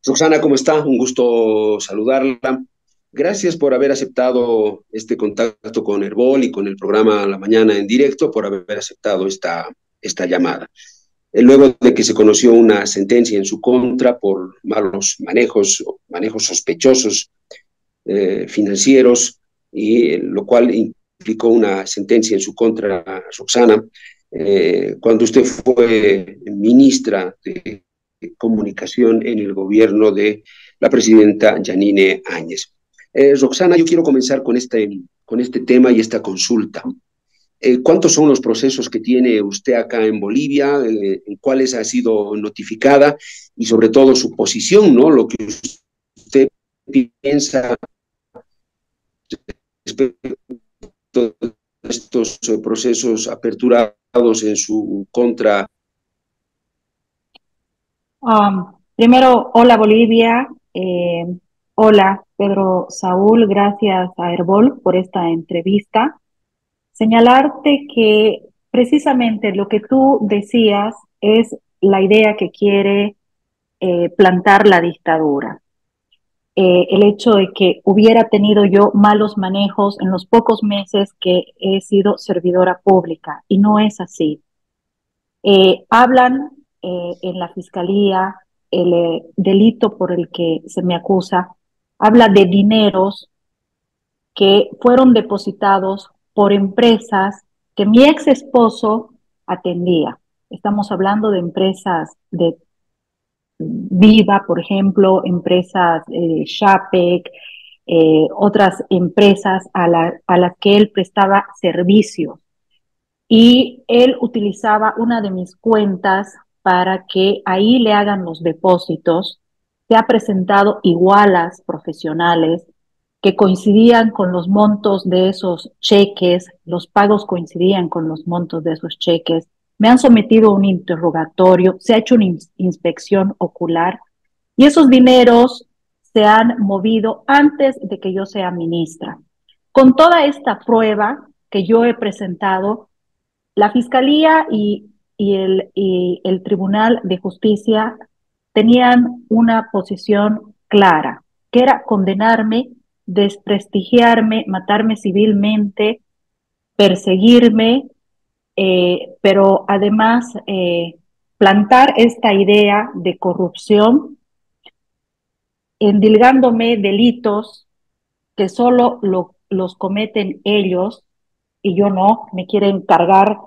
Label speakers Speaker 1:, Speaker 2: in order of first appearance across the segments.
Speaker 1: Roxana, ¿cómo está? Un gusto saludarla. Gracias por haber aceptado este contacto con Herbol y con el programa La Mañana en directo, por haber aceptado esta llamada. Luego de que se conoció una sentencia en su contra por malos manejos sospechosos financieros, y lo cual implicó una sentencia en su contra, Roxana, cuando usted fue ministra de Comunicación en el gobierno de la presidenta Yanine Áñez. Roxana, yo quiero comenzar con este tema y esta consulta. ¿Cuántos son los procesos que tiene usted acá en Bolivia? ¿En cuáles ha sido notificada? Y sobre todo su posición, ¿no? Lo que usted piensa respecto a estos procesos aperturados en su contra.
Speaker 2: Primero, hola Bolivia, hola Pedro Saúl, gracias a Herbol por esta entrevista. Señalarte que precisamente lo que tú decías es la idea que quiere plantar la dictadura. El hecho de que hubiera tenido yo malos manejos en los pocos meses que he sido servidora pública, y no es así. Hablan en la fiscalía, el delito por el que se me acusa, habla de dineros que fueron depositados por empresas que mi ex esposo atendía. Estamos hablando de empresas de Viva, por ejemplo, empresas Shapec, otras empresas a las que él prestaba servicios, y él utilizaba una de mis cuentas para que ahí le hagan los depósitos. Se ha presentado igualas profesionales que coincidían con los montos de esos cheques, los pagos coincidían con los montos de esos cheques. Me han sometido a un interrogatorio, se ha hecho una inspección ocular y esos dineros se han movido antes de que yo sea ministra. Con toda esta prueba que yo he presentado, la Fiscalía y el Tribunal de Justicia tenían una posición clara, que era condenarme, desprestigiarme, matarme civilmente, perseguirme, pero además plantar esta idea de corrupción, endilgándome delitos que solo los cometen ellos y yo no. Me quieren cargar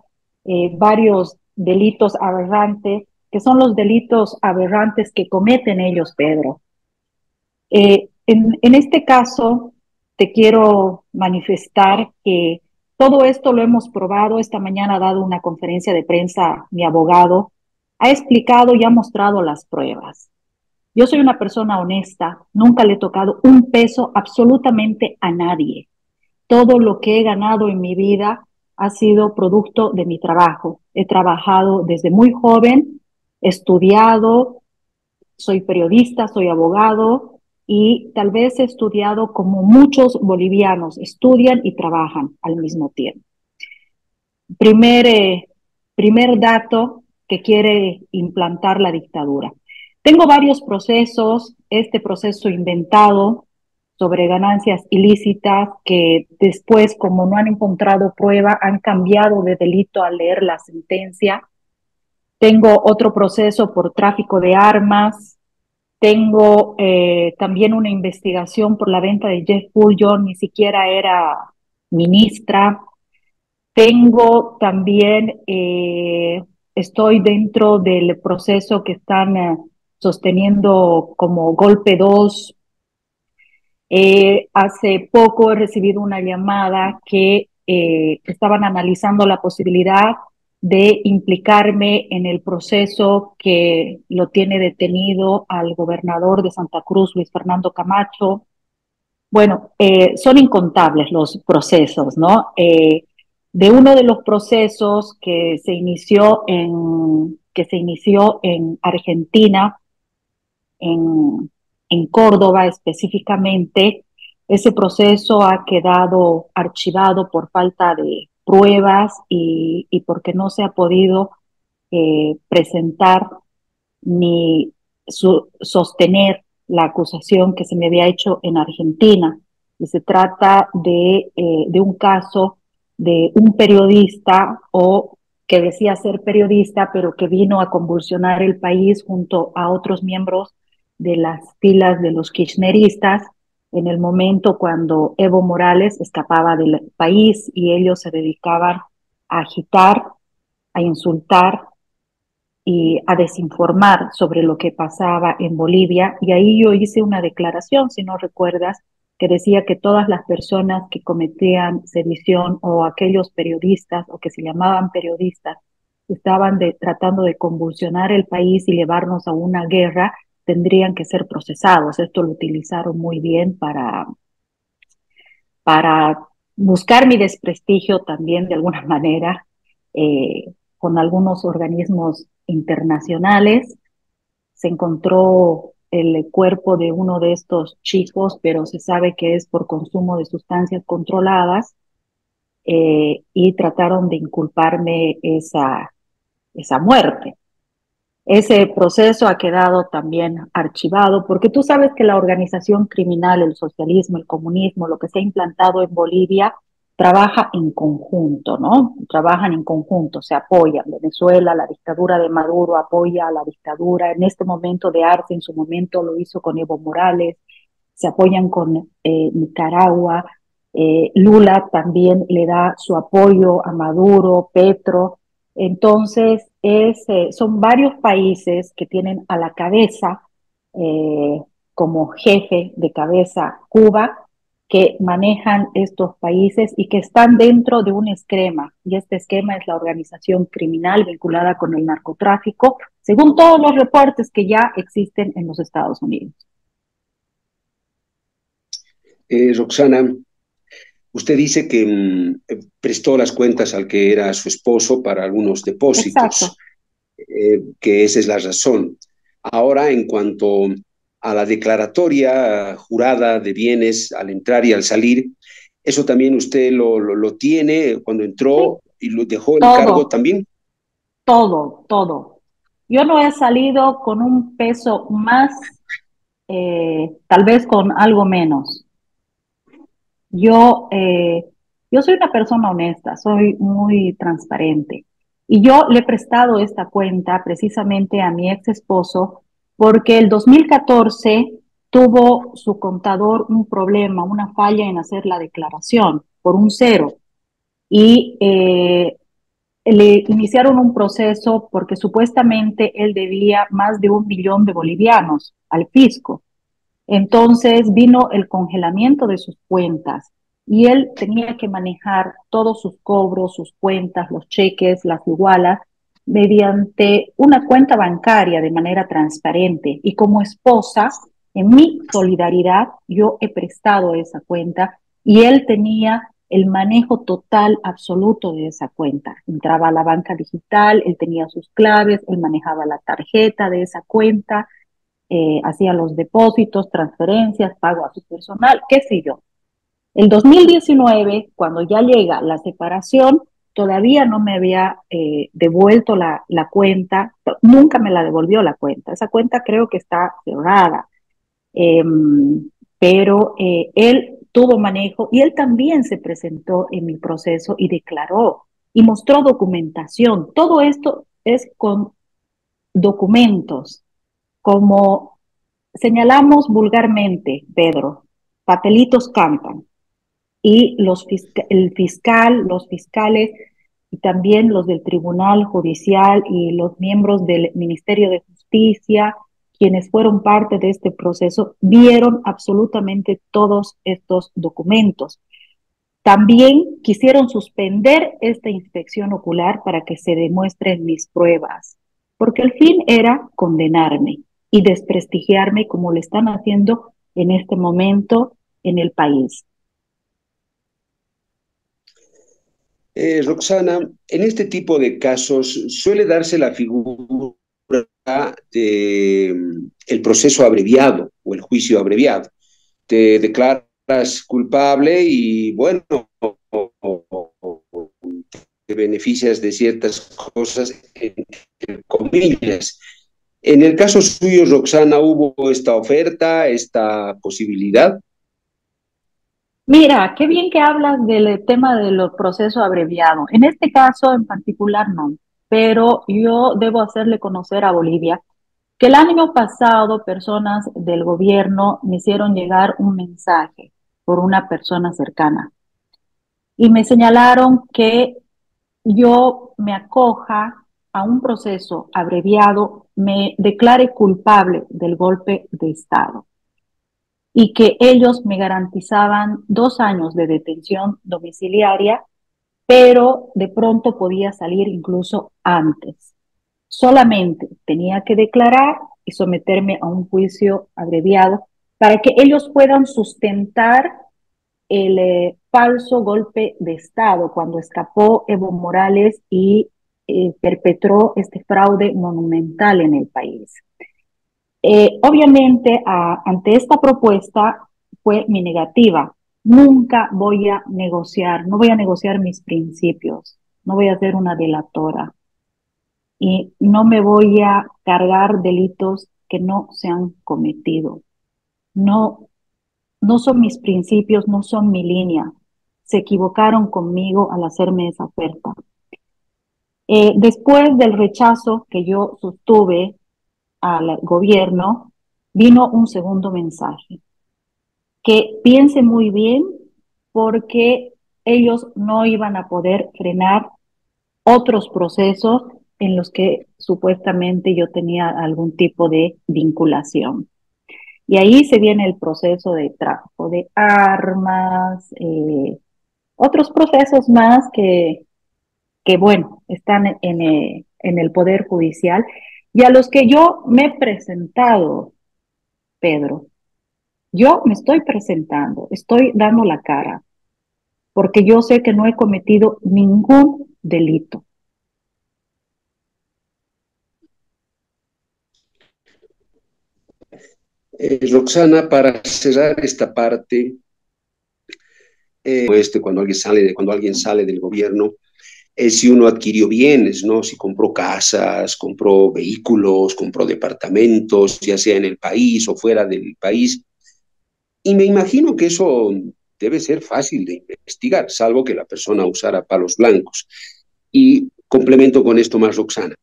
Speaker 2: varios delitos aberrantes, que son los delitos aberrantes que cometen ellos, Pedro. En este caso, te quiero manifestar que todo esto lo hemos probado. Esta mañana ha dado una conferencia de prensa mi abogado, ha explicado y ha mostrado las pruebas. Yo soy una persona honesta, nunca le he tocado un peso absolutamente a nadie. Todo lo que he ganado en mi vida ha sido producto de mi trabajo. He trabajado desde muy joven, he estudiado, soy periodista, soy abogado y tal vez he estudiado como muchos bolivianos estudian y trabajan al mismo tiempo. Primer, primer dato que quiere implantar la dictadura. Tengo varios procesos, este proceso inventado sobre ganancias ilícitas que después, como no han encontrado prueba, han cambiado de delito al leer la sentencia. Tengo otro proceso por tráfico de armas. Tengo también una investigación por la venta de Jeff Bull. Yo ni siquiera era ministra. Tengo también, estoy dentro del proceso que están sosteniendo como golpe 2. Hace poco he recibido una llamada que estaban analizando la posibilidad de implicarme en el proceso que lo tiene detenido al gobernador de Santa Cruz, Luis Fernando Camacho. Bueno, son incontables los procesos, ¿no? De uno de los procesos que se inició en Argentina, en, en Córdoba específicamente, ese proceso ha quedado archivado por falta de pruebas y porque no se ha podido presentar ni sostener la acusación que se me había hecho en Argentina. Y se trata de un caso de un periodista o que decía ser periodista, pero que vino a convulsionar el país junto a otros miembros de las filas de los kirchneristas en el momento cuando Evo Morales escapaba del país y ellos se dedicaban a agitar, a insultar y a desinformar sobre lo que pasaba en Bolivia. Y ahí yo hice una declaración, si no recuerdas, que decía que todas las personas que cometían sedición o aquellos periodistas o que se llamaban periodistas estaban tratando de convulsionar el país y llevarnos a una guerra, tendrían que ser procesados. Esto lo utilizaron muy bien para buscar mi desprestigio también de alguna manera con algunos organismos internacionales. Se encontró el cuerpo de uno de estos chicos, pero se sabe que es por consumo de sustancias controladas y trataron de inculparme esa muerte. Ese proceso ha quedado también archivado, porque tú sabes que la organización criminal, el socialismo, el comunismo, lo que se ha implantado en Bolivia, trabaja en conjunto, ¿no? Trabajan en conjunto, se apoyan. Venezuela, la dictadura de Maduro apoya a la dictadura. En este momento de Arce, en su momento lo hizo con Evo Morales, se apoyan con Nicaragua. Lula también le da su apoyo a Maduro, Petro. Entonces, son varios países que tienen a la cabeza, eh, como jefe de cabeza, Cuba, que manejan estos países y que están dentro de un esquema. Y este esquema es la organización criminal vinculada con el narcotráfico, según todos los reportes que ya existen en los Estados Unidos.
Speaker 1: Roxana, usted dice que prestó las cuentas al que era su esposo para algunos
Speaker 2: Exacto.
Speaker 1: depósitos, que esa es la razón. Ahora, en cuanto a la declaratoria jurada de bienes al entrar y al salir, ¿eso también usted lo tiene cuando
Speaker 2: Sí,
Speaker 1: entró y lo dejó el cargo
Speaker 2: todo,
Speaker 1: también?
Speaker 2: todo. Yo no he salido con un peso más, tal vez con algo menos. Yo, eh, yo soy una persona honesta, soy muy transparente. Y yo le he prestado esta cuenta precisamente a mi ex esposo porque el 2014 tuvo su contador un problema, una falla en hacer la declaración por un cero. Y le iniciaron un proceso porque supuestamente él debía más de 1 millón de bolivianos al fisco. Entonces vino el congelamiento de sus cuentas y él tenía que manejar todos sus cobros, sus cuentas, los cheques, las igualas, mediante una cuenta bancaria de manera transparente. Y como esposa, en mi solidaridad, yo he prestado esa cuenta y él tenía el manejo total, absoluto de esa cuenta. Entraba a la banca digital, él tenía sus claves, él manejaba la tarjeta de esa cuenta, hacía los depósitos, transferencias, pago a su personal, qué sé yo. El 2019, cuando ya llega la separación, todavía no me había devuelto la cuenta, nunca me la devolvió la cuenta. Esa cuenta creo que está cerrada, eh, pero él tuvo manejo y él también se presentó en mi proceso y declaró y mostró documentación. Todo esto es con documentos, como señalamos vulgarmente, Pedro, papelitos cantan y el fiscal, los fiscales y también los del Tribunal Judicial y los miembros del Ministerio de Justicia, quienes fueron parte de este proceso, vieron absolutamente todos estos documentos. También quisieron suspender esta inspección ocular para que se demuestren mis pruebas, porque el fin era condenarme y desprestigiarme como lo están haciendo en este momento en el país.
Speaker 1: Roxana, en este tipo de casos suele darse la figura de el proceso abreviado o el juicio abreviado. Te declaras culpable y bueno, te beneficias de ciertas cosas, entre comillas. En el caso suyo, Roxana, ¿hubo esta oferta, esta posibilidad?
Speaker 2: Mira, qué bien que hablas del tema de los procesos abreviados. En este caso en particular no, pero yo debo hacerle conocer a Bolivia que el año pasado personas del gobierno me hicieron llegar un mensaje por una persona cercana y me señalaron que yo me acoja a un proceso abreviado, me declare culpable del golpe de Estado y que ellos me garantizaban 2 años de detención domiciliaria, pero de pronto podía salir incluso antes. Solamente tenía que declarar y someterme a un juicio abreviado para que ellos puedan sustentar el falso golpe de Estado cuando escapó Evo Morales y perpetró este fraude monumental en el país. Obviamente, ante esta propuesta fue mi negativa. Nunca voy a negociar, no voy a negociar mis principios, no voy a ser una delatora y no me voy a cargar delitos que no se han cometido. No, no son mis principios, no son mi línea. Se equivocaron conmigo al hacerme esa oferta. Después del rechazo que yo sostuve al gobierno, vino un segundo mensaje, que piense muy bien porque ellos no iban a poder frenar otros procesos en los que supuestamente yo tenía algún tipo de vinculación. Y ahí se viene el proceso de tráfico de armas, otros procesos más que bueno, están en el Poder Judicial y a los que yo me he presentado, Pedro. Yo me estoy presentando, estoy dando la cara, porque yo sé que no he cometido ningún delito.
Speaker 1: Roxana, para cerrar esta parte, cuando alguien sale del gobierno, es si uno adquirió bienes, ¿no? Si compró casas, compró vehículos, compró departamentos, ya sea en el país o fuera del país. Y me imagino que eso debe ser fácil de investigar, salvo que la persona usara palos blancos. Y complemento con esto más, Roxana.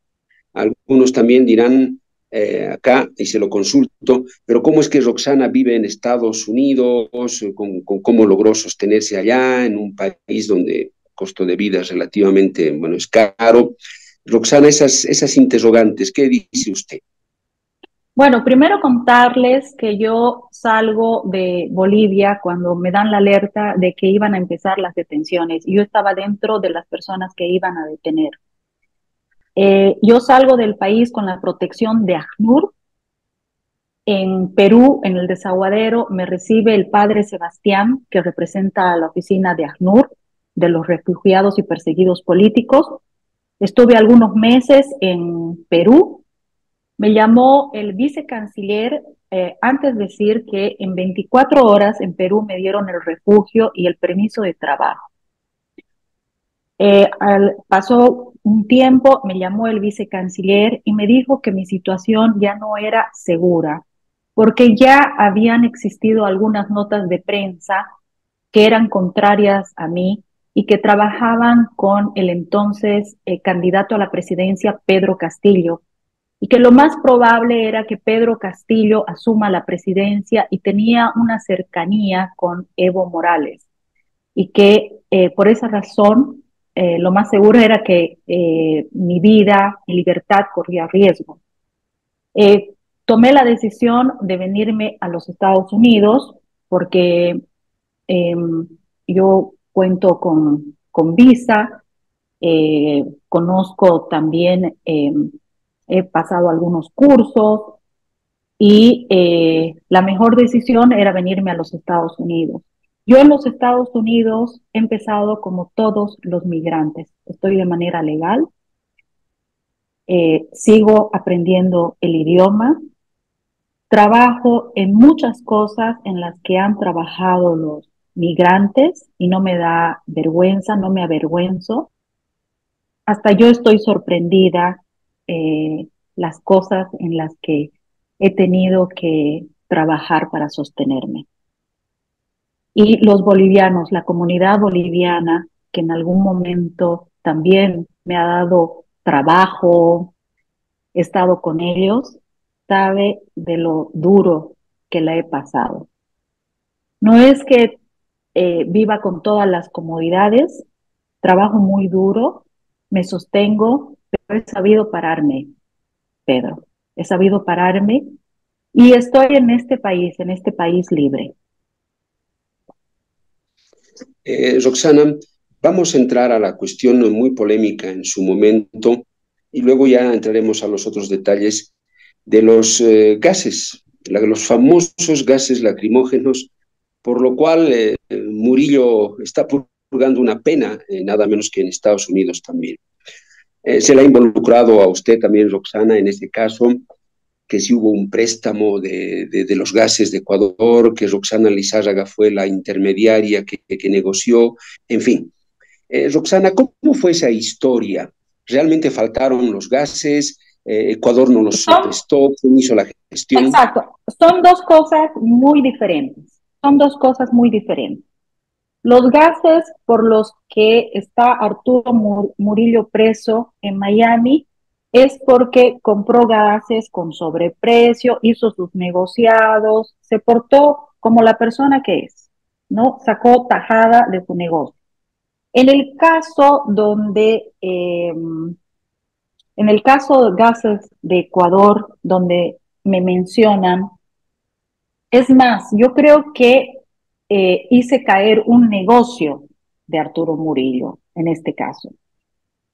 Speaker 1: Algunos también dirán acá, y se lo consulto, pero ¿cómo es que Roxana vive en Estados Unidos? ¿Cómo logró sostenerse allá, en un país donde el costo de vida es relativamente, bueno, es caro? Roxana, esas interrogantes, ¿qué dice usted?
Speaker 2: Bueno, primero contarles que yo salgo de Bolivia cuando me dan la alerta de que iban a empezar las detenciones. Yo estaba dentro de las personas que iban a detener. Yo salgo del país con la protección de ACNUR. En Perú, en el desaguadero, me recibe el padre Sebastián, que representa a la oficina de ACNUR, de los refugiados y perseguidos políticos. Estuve algunos meses en Perú. Me llamó el vicecanciller antes de decir que en 24 horas en Perú me dieron el refugio y el permiso de trabajo. Pasó un tiempo, me llamó el vicecanciller y me dijo que mi situación ya no era segura, porque ya habían existido algunas notas de prensa que eran contrarias a mí y que trabajaban con el entonces candidato a la presidencia, Pedro Castillo, y que lo más probable era que Pedro Castillo asuma la presidencia y tenía una cercanía con Evo Morales y que por esa razón lo más seguro era que mi vida, mi libertad corría riesgo. Eh, Tomé la decisión de venirme a los Estados Unidos porque eh, yo cuento con visa, conozco también, he pasado algunos cursos y la mejor decisión era venirme a los Estados Unidos. Yo en los Estados Unidos he empezado como todos los migrantes. Estoy de manera legal, sigo aprendiendo el idioma, trabajo en muchas cosas en las que han trabajado los migrantes y no me da vergüenza, no me avergüenzo. Hasta yo estoy sorprendida. las cosas en las que he tenido que trabajar para sostenerme. Y los bolivianos, la comunidad boliviana, que en algún momento también me ha dado trabajo, he estado con ellos, sabe de lo duro que la he pasado. No es que viva con todas las comodidades, trabajo muy duro, me sostengo, pero he sabido pararme, Pedro. He sabido pararme y estoy en este país libre.
Speaker 1: Roxana, vamos a entrar a la cuestión muy polémica en su momento y luego ya entraremos a los otros detalles de los gases, los famosos gases lacrimógenos, por lo cual Murillo está purgando una pena, nada menos que en Estados Unidos también. Se le ha involucrado a usted también, Roxana, en este caso, que si hubo un préstamo de los gases de Ecuador, que Roxana Lizárraga fue la intermediaria que negoció, en fin. Roxana, ¿cómo fue esa historia? ¿Realmente faltaron los gases? ¿Ecuador no los
Speaker 2: Son,
Speaker 1: prestó? ¿Quién hizo la gestión?
Speaker 2: exacto, son dos cosas muy diferentes. Son dos cosas muy diferentes. Los gases por los que está Arturo Murillo preso en Miami es porque compró gases con sobreprecio, hizo sus negociados, se portó como la persona que es, ¿no? Sacó tajada de su negocio. En el caso en el caso de gases de Ecuador, donde me mencionan, es más, yo creo que hice caer un negocio de Arturo Murillo en este caso.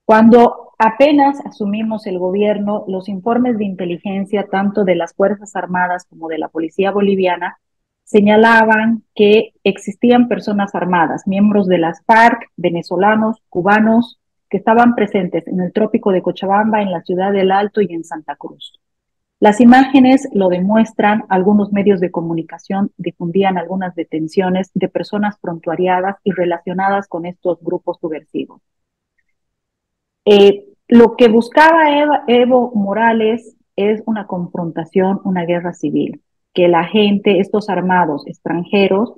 Speaker 2: Cuando apenas asumimos el gobierno, los informes de inteligencia, tanto de las Fuerzas Armadas como de la Policía Boliviana, señalaban que existían personas armadas, miembros de las FARC, venezolanos, cubanos, que estaban presentes en el trópico de Cochabamba, en la ciudad del Alto y en Santa Cruz. Las imágenes lo demuestran, algunos medios de comunicación difundían algunas detenciones de personas prontuariadas y relacionadas con estos grupos subversivos. Lo que buscaba Evo Morales es una confrontación, una guerra civil, que la gente, estos armados extranjeros,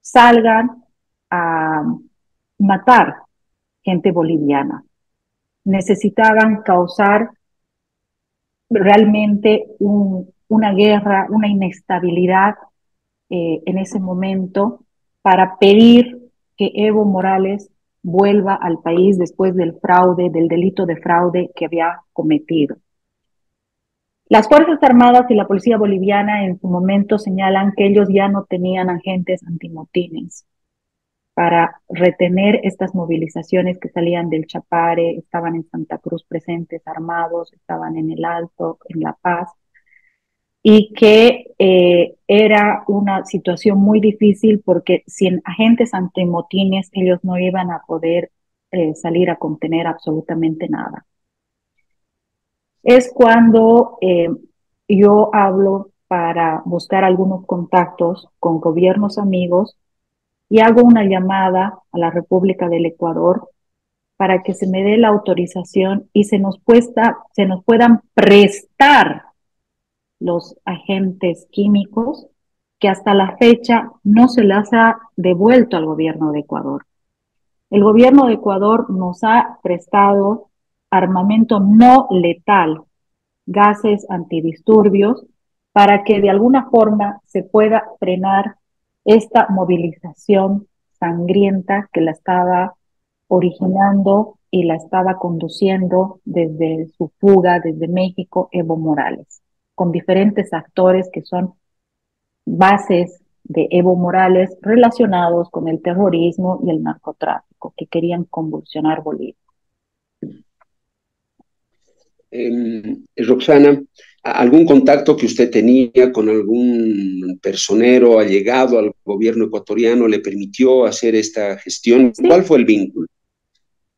Speaker 2: salgan a matar gente boliviana. Necesitaban causar realmente una guerra, una inestabilidad en ese momento para pedir que Evo Morales vuelva al país después del fraude, del delito de fraude que había cometido. Las Fuerzas Armadas y la Policía Boliviana en su momento señalan que ellos ya no tenían agentes antimotines para retener estas movilizaciones que salían del Chapare, estaban en Santa Cruz presentes armados, estaban en el Alto, en La Paz, y que era una situación muy difícil porque sin agentes antimotines ellos no iban a poder salir a contener absolutamente nada. Es cuando yo hablo para buscar algunos contactos con gobiernos amigos y hago una llamada a la República del Ecuador para que se me dé la autorización y se nos puedan prestar los agentes químicos que hasta la fecha no se las ha devuelto al gobierno de Ecuador. El gobierno de Ecuador nos ha prestado armamento no letal, gases antidisturbios, para que de alguna forma se pueda frenar esta movilización sangrienta que la estaba originando y la estaba conduciendo desde su fuga desde México Evo Morales, con diferentes actores que son bases de Evo Morales relacionados con el terrorismo y el narcotráfico que querían convulsionar Bolivia.
Speaker 1: Roxana, ¿algún contacto que usted tenía con algún personero allegado al gobierno ecuatoriano le permitió hacer esta gestión? ¿Cuál
Speaker 2: Sí,
Speaker 1: fue el vínculo?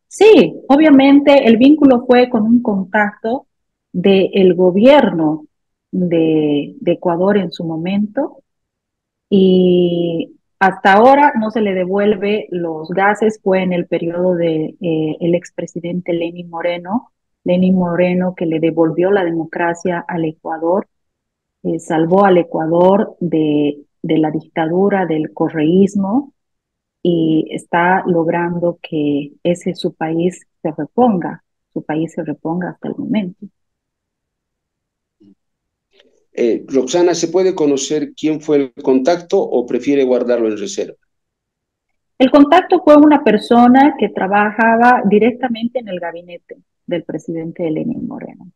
Speaker 2: sí, obviamente el vínculo fue con un contacto del gobierno de Ecuador en su momento y hasta ahora no se le devuelve los gases, fue en el periodo de el expresidente Lenín Moreno Lenín Moreno, que le devolvió la democracia al Ecuador, salvó al Ecuador de la dictadura del correísmo y está logrando que ese su país se reponga hasta el momento.
Speaker 1: Roxana, ¿se puede conocer quién fue el contacto o prefiere guardarlo en reserva?
Speaker 2: El contacto fue una persona que trabajaba directamente en el gabinete del presidente Lenín Moreno.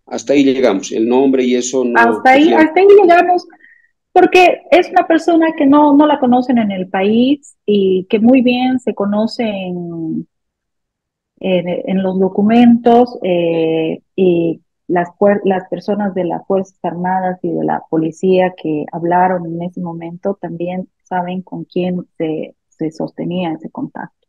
Speaker 1: Hasta ahí llegamos. El nombre y eso no prefiere.
Speaker 2: Hasta ahí llegamos, porque es una persona que no la conocen en el país y que muy bien se conoce en los documentos y las personas de las Fuerzas Armadas y de la policía que hablaron en ese momento también saben con quién se sostenía ese contacto.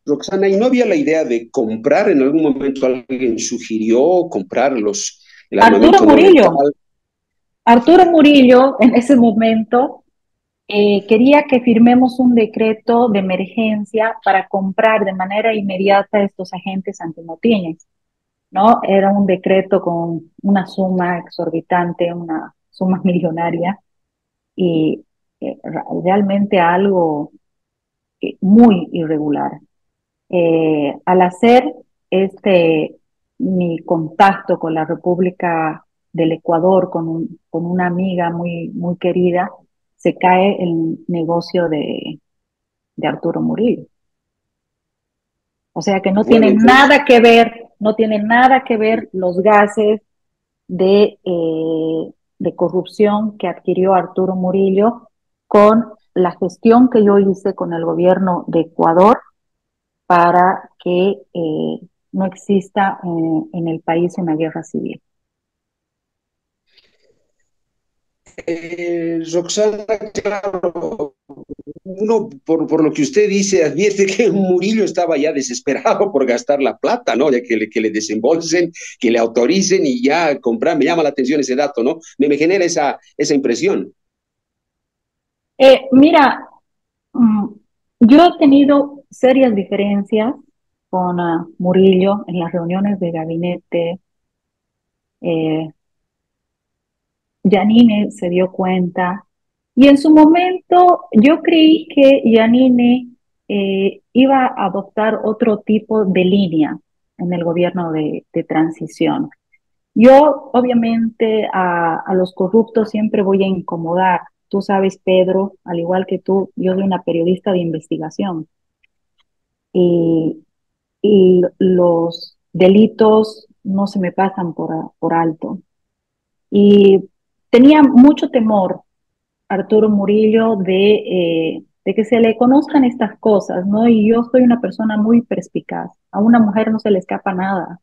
Speaker 1: Roxana, ¿y no había la idea de comprar en algún momento? ¿Alguien sugirió comprar el
Speaker 2: Arturo
Speaker 1: armamento no letal?
Speaker 2: Murillo, Arturo Murillo en ese momento quería que firmemos un decreto de emergencia para comprar de manera inmediata estos agentes antimotines, ¿no? Era un decreto con una suma exorbitante, una suma millonaria y realmente algo muy irregular. Al hacer este mi contacto con la República del Ecuador, con una amiga muy querida, se cae el negocio de Arturo Murillo. O sea que no
Speaker 1: Bueno,
Speaker 2: tiene
Speaker 1: entonces,
Speaker 2: nada que ver, no tiene nada que ver los gases de corrupción que adquirió Arturo Murillo con la gestión que yo hice con el gobierno de Ecuador para que no exista en el país una guerra civil.
Speaker 1: Roxana, claro, uno, por lo que usted dice, advierte que Murillo estaba ya desesperado por gastar la plata, ¿no? Ya que le desembolsen, que le autoricen y ya comprar. Me llama la atención ese dato, ¿no? Me genera esa impresión.
Speaker 2: Mira, mm, yo he tenido serias diferencias con Murillo en las reuniones de gabinete. eh, Yanine se dio cuenta y en su momento yo creí que Yanine iba a adoptar otro tipo de línea en el gobierno de transición. Yo, obviamente, a los corruptos siempre voy a incomodar. Tú sabes, Pedro, al igual que tú, yo soy una periodista de investigación y, y los delitos no se me pasan por alto. Y tenía mucho temor Arturo Murillo de que se le conozcan estas cosas, ¿no? Y yo soy una persona muy perspicaz. A una mujer no se le escapa nada.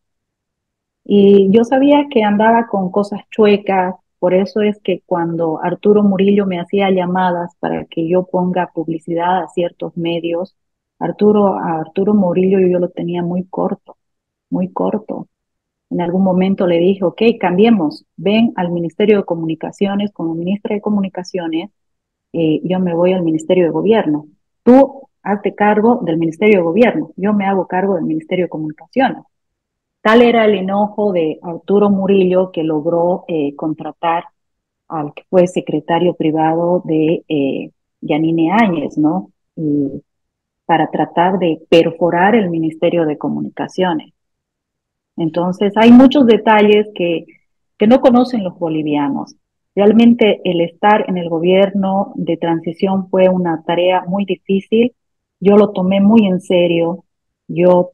Speaker 2: Y yo sabía que andaba con cosas chuecas, por eso es que cuando Arturo Murillo me hacía llamadas para que yo ponga publicidad a ciertos medios, a Arturo Murillo yo lo tenía muy corto, muy corto. En algún momento le dije, ok, cambiemos, ven al Ministerio de Comunicaciones como ministra de Comunicaciones, yo me voy al Ministerio de Gobierno. Tú hazte cargo del Ministerio de Gobierno, yo me hago cargo del Ministerio de Comunicaciones. Tal era el enojo de Arturo Murillo que logró contratar al que fue secretario privado de Yanine Áñez, ¿no? Y para tratar de perforar el Ministerio de Comunicaciones. Entonces, hay muchos detalles que no conocen los bolivianos. Realmente el estar en el gobierno de transición fue una tarea muy difícil. Yo lo tomé muy en serio. Yo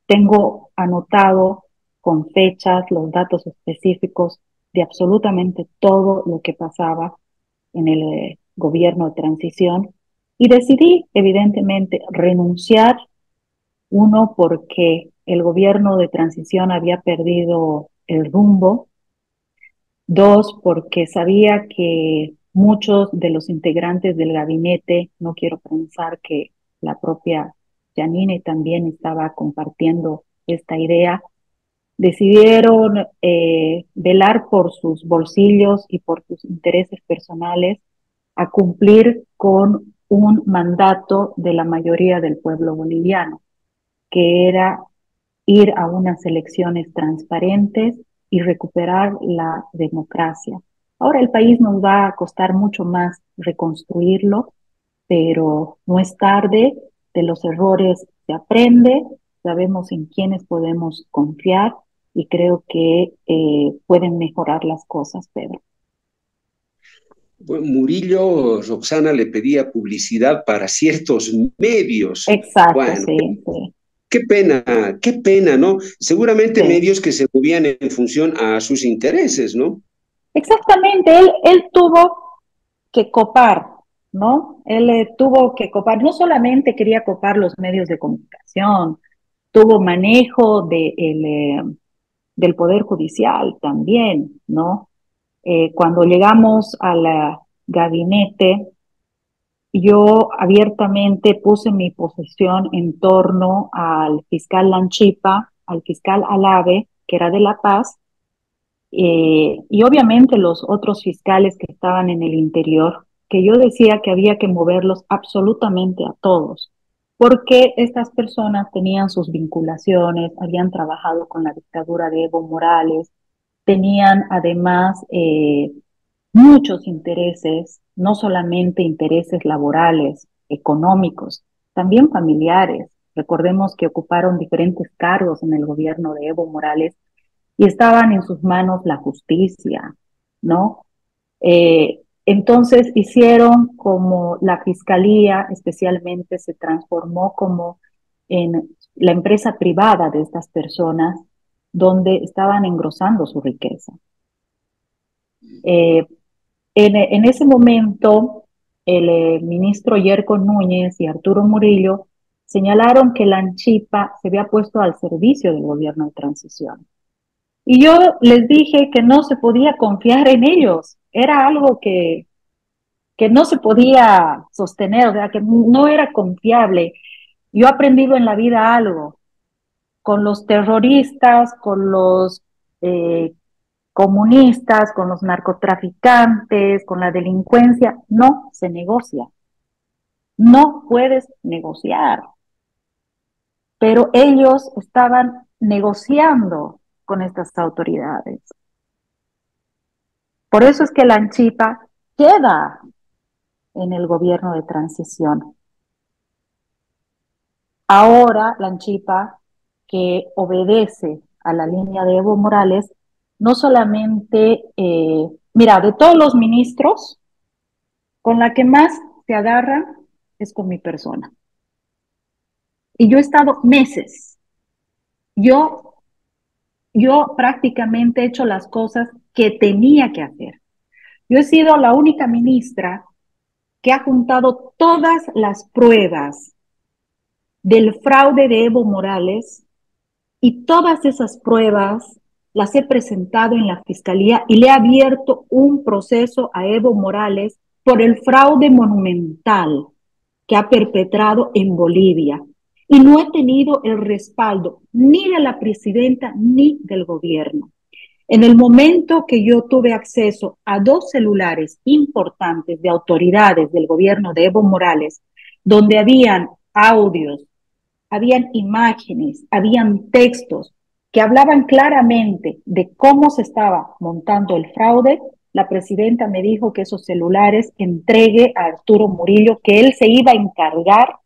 Speaker 2: tengo anotado con fechas los datos específicos de absolutamente todo lo que pasaba en el gobierno de transición y decidí, evidentemente, renunciar uno, porque el gobierno de transición había perdido el rumbo. Dos, porque sabía que muchos de los integrantes del gabinete, no quiero pensar que la propia Yanine también estaba compartiendo esta idea, decidieron velar por sus bolsillos y por sus intereses personales a cumplir con un mandato de la mayoría del pueblo boliviano. que era ir a unas elecciones transparentes y recuperar la democracia. Ahora el país nos va a costar mucho más reconstruirlo, pero no es tarde, de los errores se aprende, sabemos en quiénes podemos confiar y creo que pueden mejorar las cosas, Pedro.
Speaker 1: Bueno, Murillo, Roxana le pedía publicidad para ciertos medios.
Speaker 2: Exacto,
Speaker 1: Bueno,
Speaker 2: sí, sí,
Speaker 1: qué pena, ¿no? Seguramente
Speaker 2: sí.
Speaker 1: medios que se movían en función a sus intereses, ¿no?
Speaker 2: Exactamente, él tuvo que copar, ¿no? Él tuvo que copar, no solamente quería copar los medios de comunicación, tuvo manejo del Poder Judicial también, ¿no? Cuando llegamos al gabinete, yo abiertamente puse mi posición en torno al fiscal Lanchipa, al fiscal Alave, que era de La Paz, y obviamente los otros fiscales que estaban en el interior, que yo decía que había que moverlos absolutamente a todos, porque estas personas tenían sus vinculaciones, habían trabajado con la dictadura de Evo Morales, tenían además muchos intereses, no solamente intereses laborales, económicos, también familiares. Recordemos que ocuparon diferentes cargos en el gobierno de Evo Morales y estaban en sus manos la justicia, ¿no? Entonces hicieron como la fiscalía especialmente se transformó como en la empresa privada de estas personas donde estaban engrosando su riqueza. Eh, en ese momento, el ministro Yerko Núñez y Arturo Murillo señalaron que la Anchipa se había puesto al servicio del gobierno de transición. Y yo les dije que no se podía confiar en ellos. Era algo que no se podía sostener, o sea, que no era confiable. Yo he aprendido en la vida algo. Con los terroristas, con los comunistas, con los narcotraficantes, con la delincuencia, no se negocia. No puedes negociar. Pero ellos estaban negociando con estas autoridades. Por eso es que la Anchipa queda en el gobierno de transición. Ahora la Anchipa, que obedece a la línea de Evo Morales, no solamente, mira, de todos los ministros, con la que más se agarran es con mi persona. Y yo he estado meses, yo, yo prácticamente he hecho las cosas que tenía que hacer. Yo he sido la única ministra que ha juntado todas las pruebas del fraude de Evo Morales y todas esas pruebas las he presentado en la fiscalía y le he abierto un proceso a Evo Morales por el fraude monumental que ha perpetrado en Bolivia. Y no he tenido el respaldo ni de la presidenta ni del gobierno. En el momento que yo tuve acceso a dos celulares importantes de autoridades del gobierno de Evo Morales, donde habían audios, habían imágenes, habían textos que hablaban claramente de cómo se estaba montando el fraude, la presidenta me dijo que esos celulares entregue a Arturo Murillo, que él se iba a encargar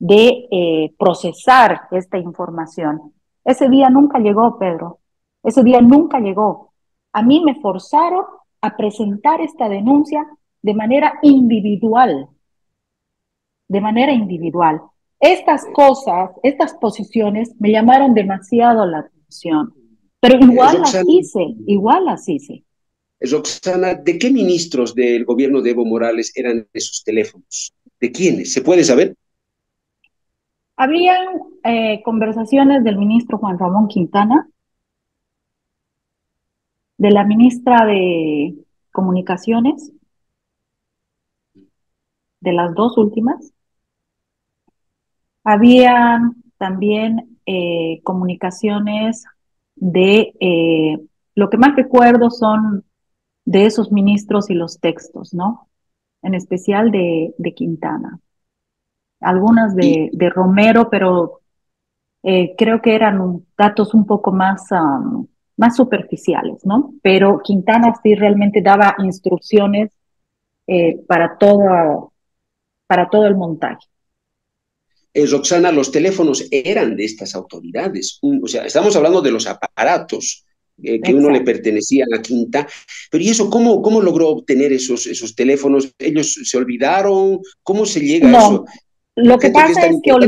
Speaker 2: de procesar esta información. Ese día nunca llegó, Pedro. Ese día nunca llegó. A mí me forzaron a presentar esta denuncia de manera individual, de manera individual. Estas cosas, estas posiciones me llamaron demasiado la atención, pero
Speaker 1: Roxana,
Speaker 2: igual las hice.
Speaker 1: Roxana, ¿de qué ministros del gobierno de Evo Morales eran esos teléfonos? ¿De quiénes? ¿Se puede saber?
Speaker 2: Habían conversaciones del ministro Juan Ramón Quintana, de la ministra de Comunicaciones, de las dos últimas. Habían también comunicaciones lo que más recuerdo son de esos ministros y los textos, ¿no? En especial de Quintana. Algunas
Speaker 1: Y,
Speaker 2: de Romero, pero Creo que eran datos un poco más, más superficiales, ¿no? Pero Quintana sí realmente daba instrucciones para todo el montaje.
Speaker 1: Roxana, los teléfonos eran de estas autoridades. O sea, estamos hablando de los aparatos que uno le
Speaker 2: Exacto.
Speaker 1: pertenecían a Quinta. Pero ¿y eso cómo logró obtener esos teléfonos? ¿Ellos se olvidaron? ¿Cómo se llega a eso?
Speaker 2: No,
Speaker 1: Yo
Speaker 2: lo que
Speaker 1: siento que es
Speaker 2: pasa
Speaker 1: tan
Speaker 2: es que
Speaker 1: importante.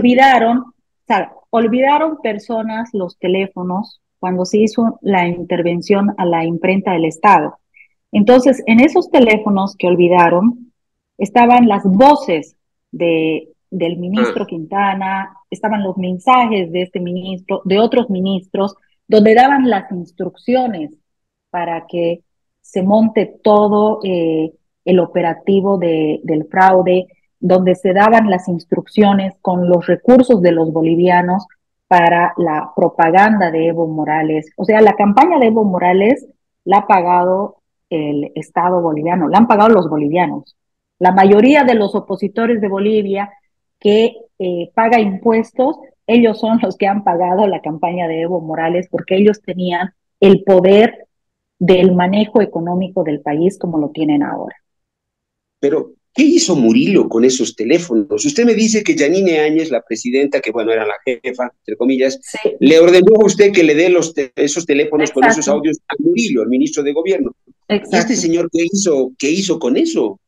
Speaker 2: olvidaron personas los teléfonos cuando se hizo la intervención a la imprenta del Estado. Entonces, en esos teléfonos que olvidaron estaban las voces del ministro
Speaker 1: Ah,
Speaker 2: Quintana, estaban los mensajes de este ministro, de otros ministros, donde daban las instrucciones para que se monte todo el operativo del fraude, donde se daban las instrucciones con los recursos de los bolivianos para la propaganda de Evo Morales. O sea, la campaña de Evo Morales la ha pagado el Estado boliviano, la han pagado los bolivianos. La mayoría de los opositores de Bolivia que paga impuestos, ellos son los que han pagado la campaña de Evo Morales porque ellos tenían el poder del manejo económico del país como lo tienen ahora.
Speaker 1: pero ¿qué hizo Murillo con esos teléfonos? Usted me dice que Yanine Áñez, la presidenta, que bueno, era la jefa, entre comillas,
Speaker 2: Sí,
Speaker 1: le ordenó a usted que le dé esos teléfonos con esos
Speaker 2: exacto,
Speaker 1: audios a Murillo, el ministro de Gobierno. ¿Y este
Speaker 2: exacto.
Speaker 1: señor qué hizo con eso?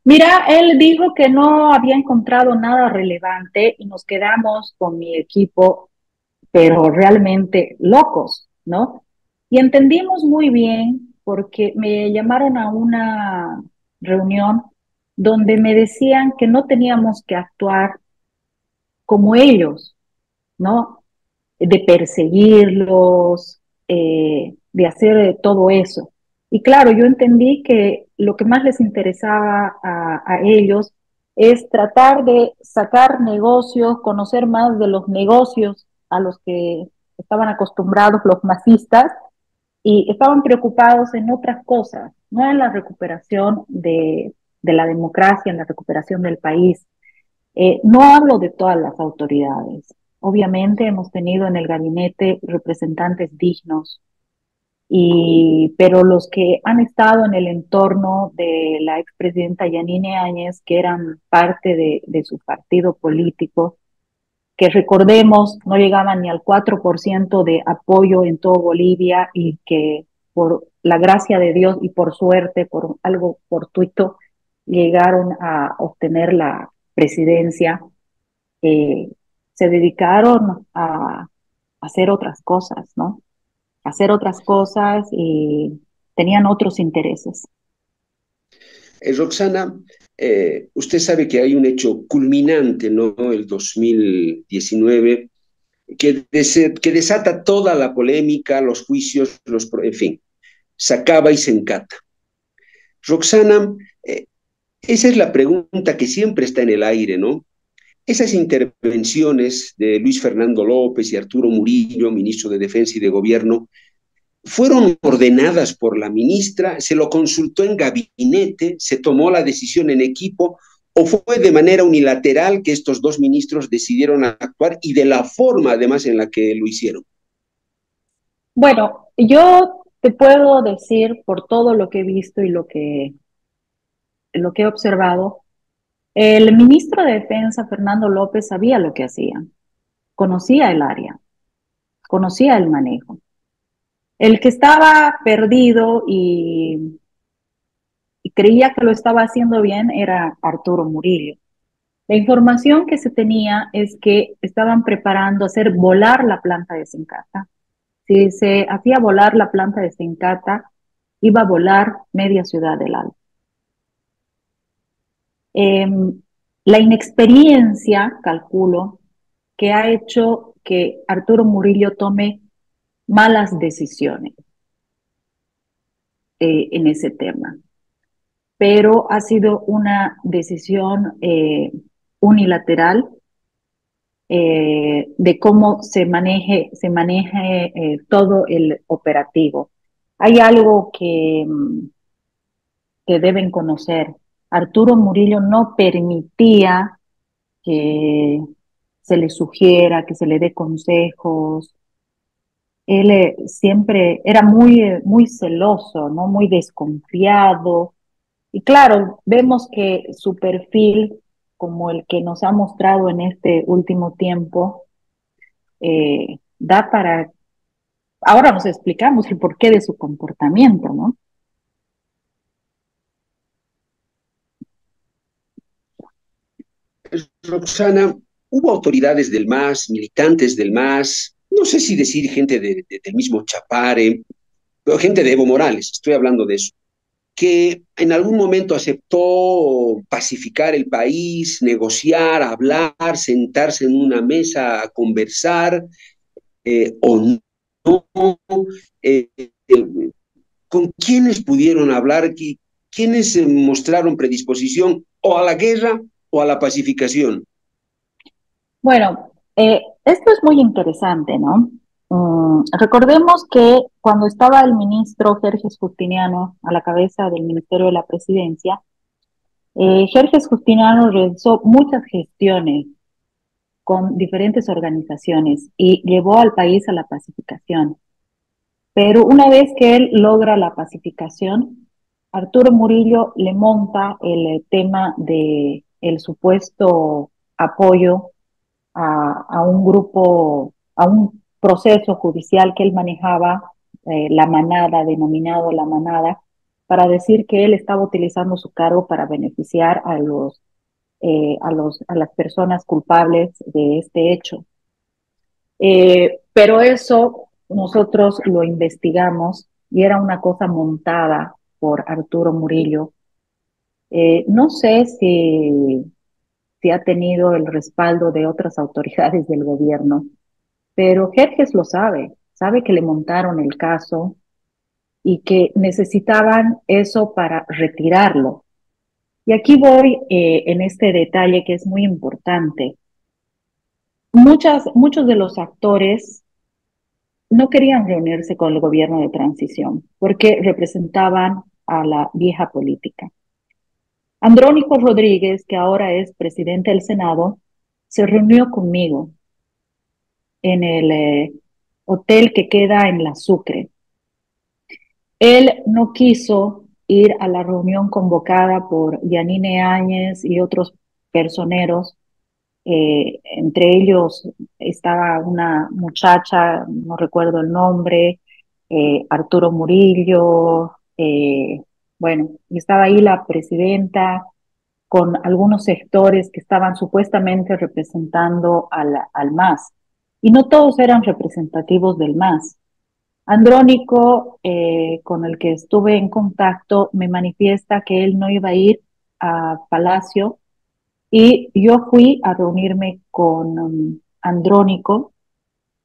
Speaker 2: Mira, él dijo que no había encontrado nada relevante y nos quedamos con mi equipo, pero realmente locos, ¿no? Y entendimos muy bien porque me llamaron a una reunión donde me decían que no teníamos que actuar como ellos, ¿no? De perseguirlos, de hacer todo eso. Y claro, yo entendí que lo que más les interesaba a ellos es tratar de sacar negocios, conocer más de los negocios a los que estaban acostumbrados los masistas y estaban preocupados en otras cosas, no en la recuperación de la democracia, en la recuperación del país. No hablo de todas las autoridades. Obviamente hemos tenido en el gabinete representantes dignos, pero los que han estado en el entorno de la expresidenta Yanine Áñez, que eran parte de su partido político, que recordemos no llegaban ni al 4% de apoyo en todo Bolivia y que por la gracia de Dios y por suerte, por algo fortuito, llegaron a obtener la presidencia, eh, se dedicaron a hacer otras cosas, ¿no? A hacer otras cosas y tenían otros intereses.
Speaker 1: Roxana, usted sabe que hay un hecho culminante, ¿no? El 2019, que desata toda la polémica, los juicios, en fin, se acaba y se encata. Roxana, esa es la pregunta que siempre está en el aire, ¿no? Esas intervenciones de Luis Fernando López y Arturo Murillo, ministro de Defensa y de Gobierno, fueron ordenadas por la ministra, se lo consultó en gabinete, se tomó la decisión en equipo, o fue de manera unilateral que estos dos ministros decidieron actuar y de la forma además en la que lo hicieron.
Speaker 2: Bueno, yo te puedo decir por todo lo que he visto y lo que he observado, el ministro de Defensa, Fernando López, sabía lo que hacía, conocía el área, conocía el manejo. El que estaba perdido y creía que lo estaba haciendo bien era Arturo Murillo. La información que se tenía es que estaban preparando hacer volar la planta de Sencata. Si se hacía volar la planta de Sencata, iba a volar media ciudad del Alto. Eh, la inexperiencia, calculo, que ha hecho que Arturo Murillo tome malas decisiones en ese tema, pero ha sido una decisión unilateral de cómo se maneje todo el operativo. Hay algo que deben conocer. Arturo Murillo no permitía que se le sugiera, que se le dé consejos. Él siempre era muy celoso, ¿no? Muy desconfiado. Y claro, vemos que su perfil, como el que nos ha mostrado en este último tiempo, da para... Ahora nos explicamos el porqué de su comportamiento, ¿no?
Speaker 1: Roxana, hubo autoridades del MAS, militantes del MAS, no sé si decir gente del mismo Chapare, pero gente de Evo Morales, estoy hablando de eso, que en algún momento aceptó pacificar el país, negociar, hablar, sentarse en una mesa a conversar, o no, eh, eh, con quiénes pudieron hablar, quiénes mostraron predisposición o a la guerra o a la pacificación.
Speaker 2: Bueno, esto es muy interesante, ¿no? Recordemos que cuando estaba el ministro Jerjes Justiniano a la cabeza del Ministerio de la Presidencia, Jerjes Justiniano realizó muchas gestiones con diferentes organizaciones y llevó al país a la pacificación. Pero una vez que él logra la pacificación, Arturo Murillo le monta el tema de el supuesto apoyo a un grupo, a un proceso judicial que él manejaba, la manada, denominado la manada, para decir que él estaba utilizando su cargo para beneficiar a las personas culpables de este hecho. Pero eso nosotros lo investigamos y era una cosa montada por Arturo Murillo. No sé si ha tenido el respaldo de otras autoridades del gobierno, pero Jerjes lo sabe, sabe que le montaron el caso y que necesitaban eso para retirarlo. Y aquí voy en este detalle que es muy importante. Muchos de los actores no querían reunirse con el gobierno de transición porque representaban a la vieja política. Andrónico Rodríguez, que ahora es presidente del Senado, se reunió conmigo en el hotel que queda en La Sucre. Él no quiso ir a la reunión convocada por Yanine Áñez y otros personeros. Entre ellos estaba una muchacha, no recuerdo el nombre, Arturo Murillo, bueno, y estaba ahí la presidenta con algunos sectores que estaban supuestamente representando al MAS. Y no todos eran representativos del MAS. Andrónico, con el que estuve en contacto, me manifiesta que él no iba a ir a Palacio y yo fui a reunirme con Andrónico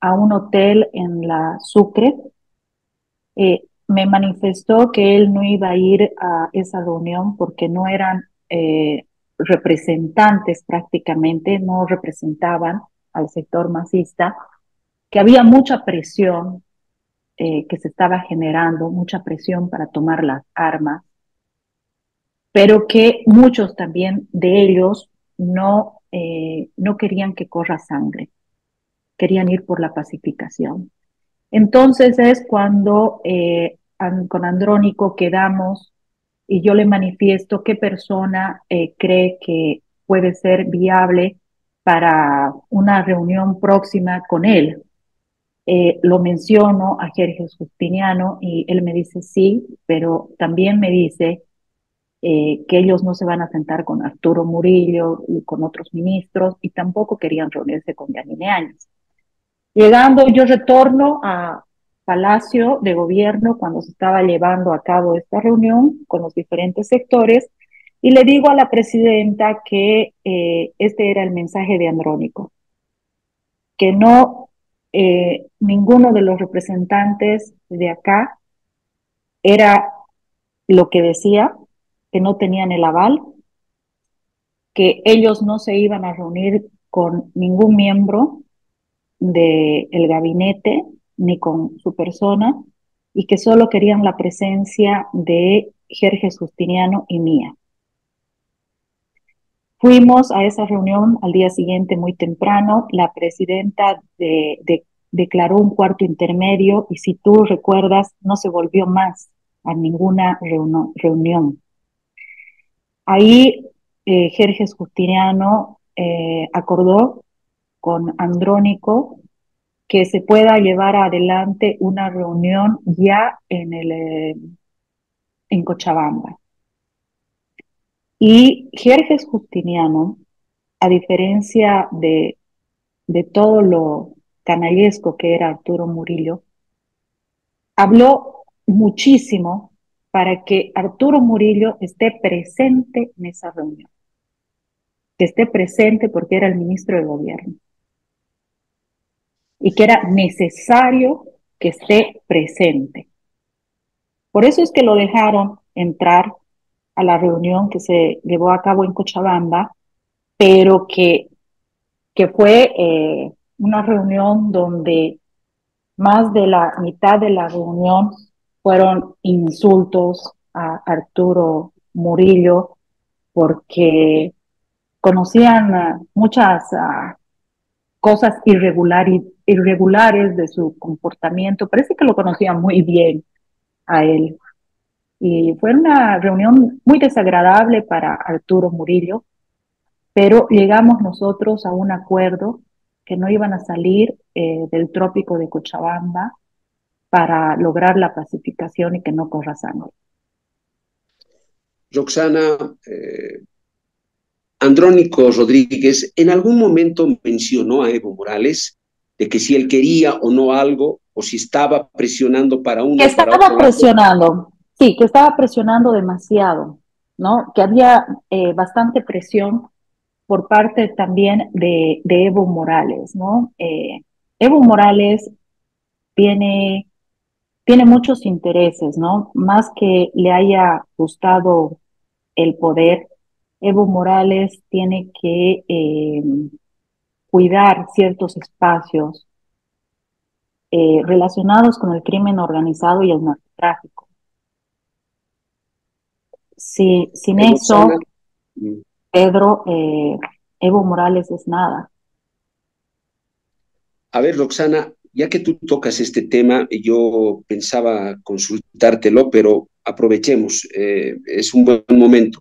Speaker 2: a un hotel en la Sucre. Me manifestó que él no iba a ir a esa reunión porque no eran representantes prácticamente, no representaban al sector masista, que había mucha presión que se estaba generando, mucha presión para tomar las armas, pero que muchos también de ellos no querían que corra sangre, querían ir por la pacificación. Entonces es cuando con Andrónico quedamos y yo le manifiesto qué persona cree que puede ser viable para una reunión próxima con él. Lo menciono a Jerjes Justiniano y él me dice sí, pero también me dice que ellos no se van a sentar con Arturo Murillo y con otros ministros y tampoco querían reunirse con Yanine Áñez. Llegando, yo retorno a Palacio de Gobierno cuando se estaba llevando a cabo esta reunión con los diferentes sectores y le digo a la presidenta que este era el mensaje de Andrónico, que no ninguno de los representantes de acá era lo que decía, que no tenían el aval, que ellos no se iban a reunir con ningún miembro del gabinete ni con su persona y que solo querían la presencia de Jerjes Justiniano y mía. Fuimos a esa reunión al día siguiente muy temprano. La presidenta declaró un cuarto intermedio y si tú recuerdas, no se volvió más a ninguna reunión. Ahí Jerjes Justiniano acordó con Andrónico que se pueda llevar adelante una reunión ya en Cochabamba. Y Jerjes Justiniano, a diferencia de todo lo canallesco que era Arturo Murillo, habló muchísimo para que Arturo Murillo esté presente en esa reunión, que esté presente porque era el ministro de gobierno y que era necesario que esté presente. Por eso es que lo dejaron entrar a la reunión que se llevó a cabo en Cochabamba, pero que fue una reunión donde más de la mitad de la reunión fueron insultos a Arturo Murillo porque conocían muchas cosas irregulares de su comportamiento. Parece que lo conocían muy bien a él. Y fue una reunión muy desagradable para Arturo Murillo, pero llegamos nosotros a un acuerdo que no iban a salir del trópico de Cochabamba para lograr la pacificación y que no corra sangre.
Speaker 1: Roxana, Andrónico Rodríguez en algún momento mencionó a Evo Morales de que si él quería o no algo, o si estaba presionando para uno
Speaker 2: Que
Speaker 1: o para
Speaker 2: estaba
Speaker 1: otro lado.
Speaker 2: presionando, sí, que estaba presionando demasiado, ¿no? Que había bastante presión por parte también de Evo Morales, ¿no? Evo Morales tiene, tiene muchos intereses, ¿no? Más que le haya gustado el poder, Evo Morales tiene que cuidar ciertos espacios relacionados con el crimen organizado y el narcotráfico. Sin
Speaker 1: Roxana,
Speaker 2: eso, Pedro, Evo Morales es nada.
Speaker 1: a ver, Roxana, ya que tú tocas este tema, yo pensaba consultártelo, pero aprovechemos, es un buen momento.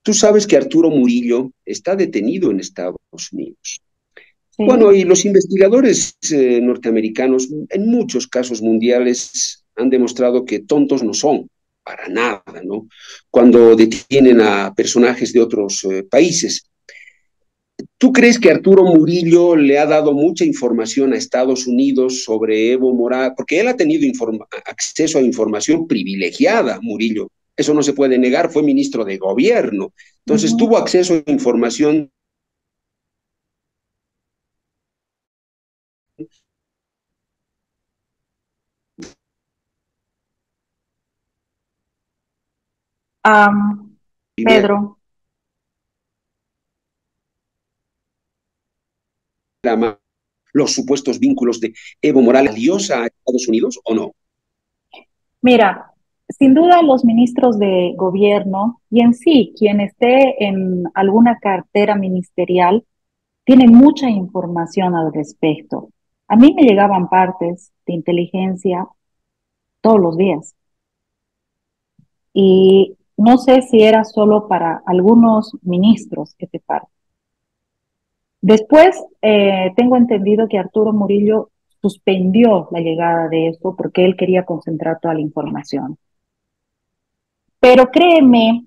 Speaker 1: Tú sabes que Arturo Murillo está detenido en Estados Unidos. Bueno,
Speaker 2: Sí.
Speaker 1: y los investigadores norteamericanos, en muchos casos mundiales, han demostrado que tontos no son, para nada, ¿no? Cuando detienen a personajes de otros países. ¿Tú crees que Arturo Murillo le ha dado mucha información a Estados Unidos sobre Evo Morales? Porque él ha tenido acceso a información privilegiada, Murillo. Eso no se puede negar, fue ministro de gobierno. Entonces
Speaker 2: Ujú.
Speaker 1: tuvo acceso a información.
Speaker 2: Pedro,
Speaker 1: Los supuestos vínculos de Evo Morales valiosa a Estados Unidos o no.
Speaker 2: mira, sin duda los ministros de gobierno y en sí, quien esté en alguna cartera ministerial, tiene mucha información al respecto. A mí me llegaban partes de inteligencia todos los días y no sé si era solo para algunos ministros ese parte. Después, tengo entendido que Arturo Murillo suspendió la llegada de esto porque él quería concentrar toda la información. Pero créeme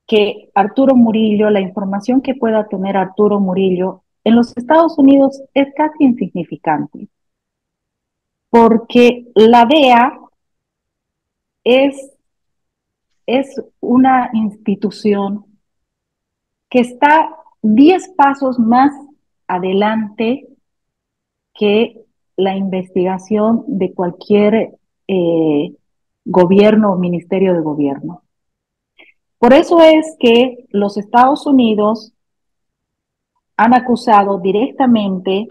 Speaker 2: que Arturo Murillo, la información que pueda tener Arturo Murillo en los Estados Unidos es casi insignificante, porque la DEA es, es una institución que está 10 pasos más adelante que la investigación de cualquier eh, gobierno o ministerio de gobierno. Por eso es que los Estados Unidos han acusado directamente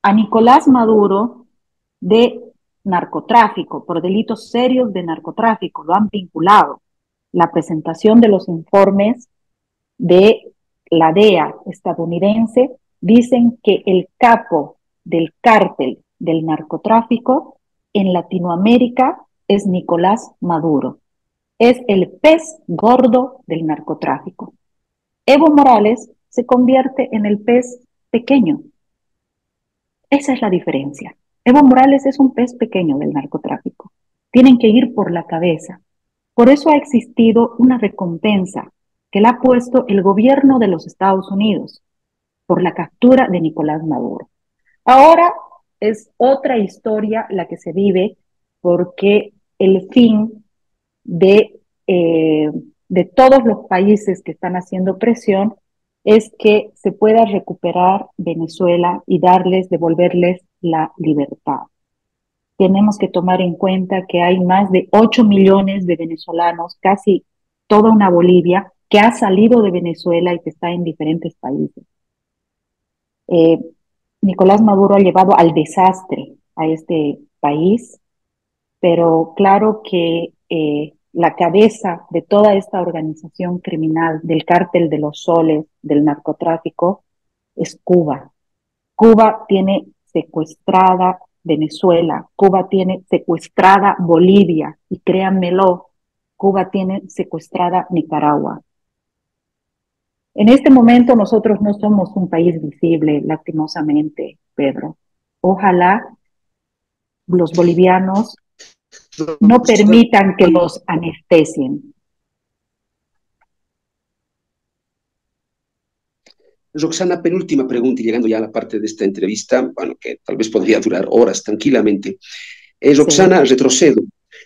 Speaker 2: a Nicolás Maduro de narcotráfico, por delitos serios de narcotráfico, lo han vinculado. la presentación de los informes de la DEA estadounidense, dicen que el capo del cártel del narcotráfico en Latinoamérica es Nicolás Maduro. Es el pez gordo del narcotráfico. Evo Morales se convierte en el pez pequeño. Esa es la diferencia. Evo Morales es un pez pequeño del narcotráfico. Tienen que ir por la cabeza. Por eso ha existido una recompensa que le ha puesto el gobierno de los Estados Unidos por la captura de Nicolás Maduro. Ahora es otra historia la que se vive porque el fin de todos los países que están haciendo presión es que se pueda recuperar Venezuela y devolverles la libertad. Tenemos que tomar en cuenta que hay más de 8 millones de venezolanos, casi toda una Bolivia, que ha salido de Venezuela y que está en diferentes países. Eh, Nicolás Maduro ha llevado al desastre a este país, pero claro que la cabeza de toda esta organización criminal, del cártel de los soles, del narcotráfico, es Cuba. Cuba tiene secuestrada Venezuela, Cuba tiene secuestrada Bolivia y créanmelo, Cuba tiene secuestrada Nicaragua. En este momento nosotros no somos un país visible, lastimosamente, Pedro. Ojalá los bolivianos no permitan que los anestesien.
Speaker 1: Roxana, penúltima pregunta y llegando ya a la parte de esta entrevista, bueno, que tal vez podría durar horas tranquilamente.
Speaker 2: Sí.
Speaker 1: Roxana, retrocedo.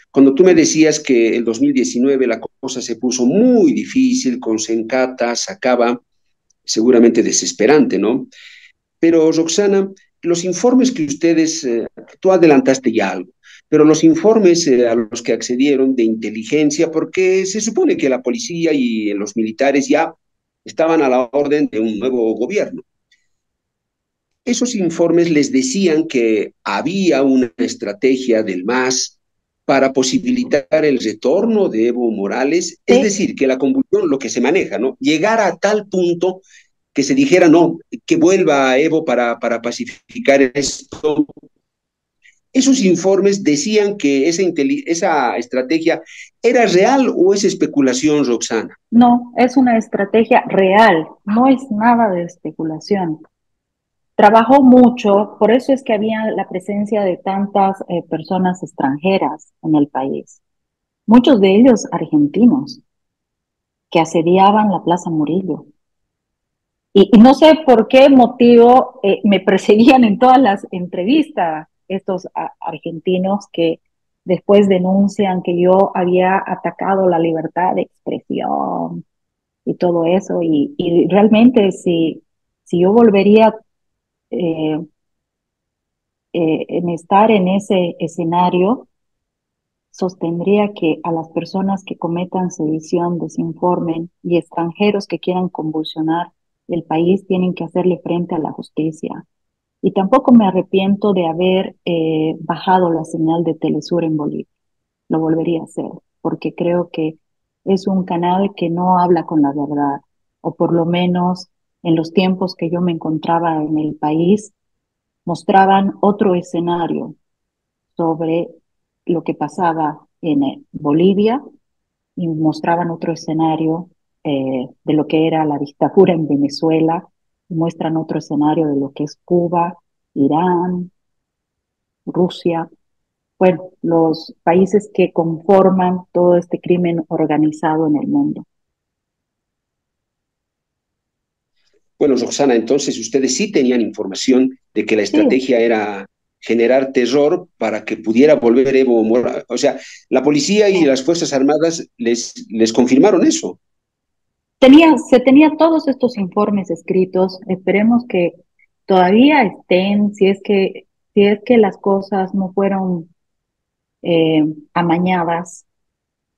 Speaker 1: Cuando tú me decías que el 2019 la cosa se puso muy difícil con Sencata, Sacaba, seguramente desesperante, ¿no? Pero Roxana, los informes que ustedes, tú adelantaste ya algo, pero los informes a los que accedieron de inteligencia, porque se supone que la policía y los militares ya estaban a la orden de un nuevo gobierno. Esos informes les decían que había una estrategia del MAS para posibilitar el retorno de Evo Morales, es
Speaker 2: Sí.
Speaker 1: decir, que la convulsión, lo que se maneja, ¿no? Llegara a tal punto que se dijera, no, que vuelva a Evo para pacificar esto. Esos informes decían que esa estrategia era real o es especulación, Roxana.
Speaker 2: No, es una estrategia real, no es nada de especulación. Trabajó mucho, por eso es que había la presencia de tantas personas extranjeras en el país, muchos de ellos argentinos, que asediaban la Plaza Murillo. Y no sé por qué motivo me perseguían en todas las entrevistas estos argentinos que después denuncian que yo había atacado la libertad de expresión y todo eso. Y realmente si yo volvería eh, en estar en ese escenario, sostendría que a las personas que cometan sedición, desinformen y extranjeros que quieran convulsionar el país tienen que hacerle frente a la justicia. Y tampoco me arrepiento de haber bajado la señal de Telesur en Bolivia. Lo volvería a hacer, porque creo que es un canal que no habla con la verdad, o por lo menos en los tiempos que yo me encontraba en el país, mostraban otro escenario sobre lo que pasaba en Bolivia y mostraban otro escenario de lo que era la dictadura en Venezuela, y muestran otro escenario de lo que es Cuba, Irán, Rusia, bueno, los países que conforman todo este crimen organizado en el mundo.
Speaker 1: Bueno, Roxana, entonces ustedes sí tenían información de que la
Speaker 2: Sí,
Speaker 1: estrategia era generar terror para que pudiera volver Evo Morales. O sea, la policía y las Fuerzas Armadas les confirmaron eso.
Speaker 2: se tenía todos estos informes escritos, esperemos que todavía estén, si es que las cosas no fueron amañadas,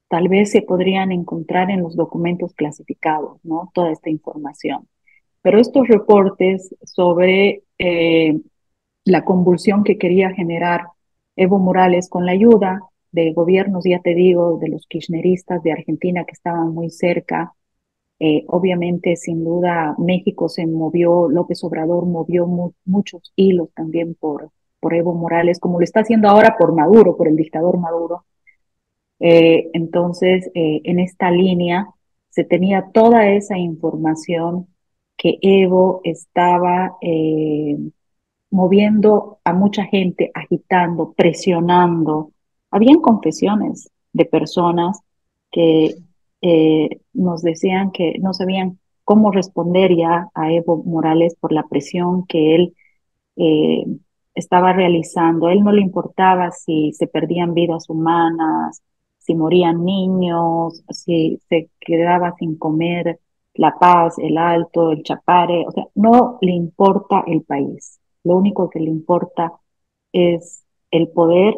Speaker 2: tal vez se podrían encontrar en los documentos clasificados, ¿no? Toda esta información. Pero estos reportes sobre la convulsión que quería generar Evo Morales con la ayuda de gobiernos, ya te digo, de los kirchneristas de Argentina que estaban muy cerca. Obviamente, sin duda, México se movió, López Obrador movió muchos hilos también por Evo Morales, como lo está haciendo ahora por Maduro, por el dictador Maduro. Entonces, en esta línea se tenía toda esa información que Evo estaba moviendo a mucha gente, agitando, presionando. Habían confesiones de personas que nos decían que no sabían cómo responder ya a Evo Morales por la presión que él eh, estaba realizando. A él no le importaba si se perdían vidas humanas, si morían niños, si se quedaba sin comer La Paz, el Alto, el Chapare, o sea, no le importa el país. Lo único que le importa es el poder